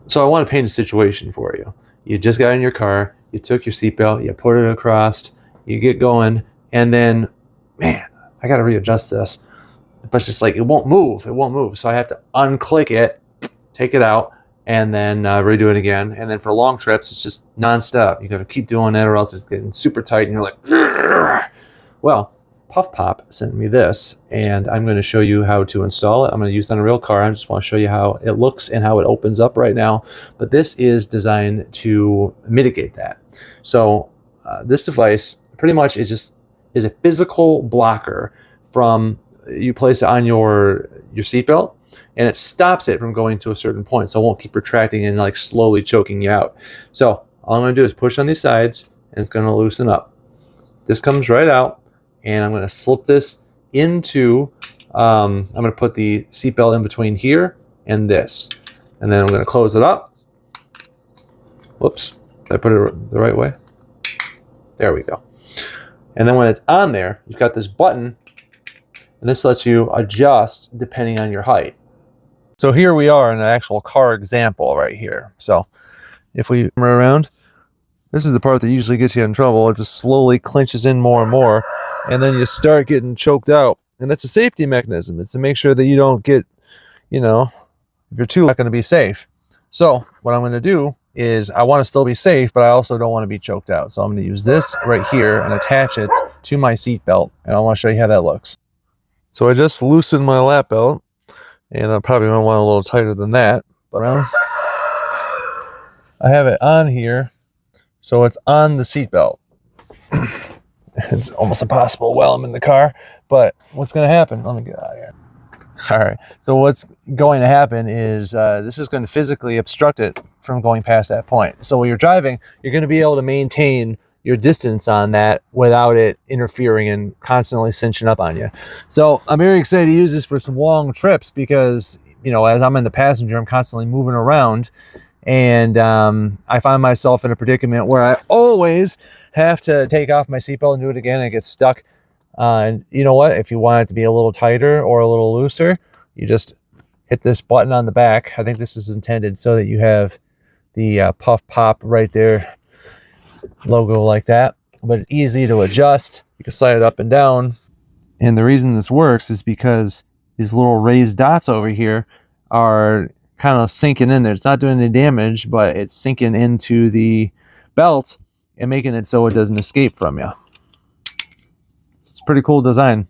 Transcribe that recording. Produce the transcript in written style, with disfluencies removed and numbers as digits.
So I want to paint a situation for you. You just got in your car, you took your seatbelt, you put it across, you get going, and then, man, I got to readjust this. But it's just like, it won't move. It won't move. So I have to unclick it, take it out, and then redo it again. And then for long trips, it's just nonstop. You got to keep doing it or else it's getting super tight and you're like, "Ugh." Well, Puff Pop sent me this, and I'm going to show you how to install it. I'm going to use it on a real car. I just want to show you how it looks and how it opens up right now. But this is designed to mitigate that. So this device pretty much is a physical blocker from, you place it on your seatbelt, and it stops it from going to a certain point, so it won't keep retracting and like slowly choking you out. So all I'm going to do is push on these sides, and it's going to loosen up. This comes right out, and I'm going to slip this into, I'm going to put the seatbelt in between here and this, and then I'm going to close it up. Whoops, did I put it the right way? There we go. And then when it's on there, you've got this button, and this lets you adjust depending on your height. So here we are in an actual car example right here. So if we come around, this is the part that usually gets you in trouble. It just slowly clinches in more and more, and then you start getting choked out. And that's a safety mechanism. It's to make sure that you don't get, if you're too not going to be safe. So what I'm going to do is, I want to still be safe, but I also don't want to be choked out. So I'm going to use this right here and attach it to my seat belt, and I want to show you how that looks. So I just loosened my lap belt, and I probably going to want a little tighter than that, but I have it on here, so it's on the seat belt. It's almost impossible while I'm in the car, but what's going to happen? Let me get out of here. All right, so what's going to happen is this is going to physically obstruct it from going past that point. So when you're driving, you're going to be able to maintain your distance on that without it interfering and constantly cinching up on you. So I'm very excited to use this for some long trips because, as I'm in the passenger, I'm constantly moving around, and I find myself in a predicament where I always have to take off my seatbelt and do it again, and it gets stuck. And you know what? If you want it to be a little tighter or a little looser, you just hit this button on the back. I think this is intended so that you have the Puff Pop right there, logo like that. But it's easy to adjust. You can slide it up and down. And the reason this works is because these little raised dots over here are kind of sinking in there. It's not doing any damage, but it's sinking into the belt and making it so it doesn't escape from you. It's a pretty cool design.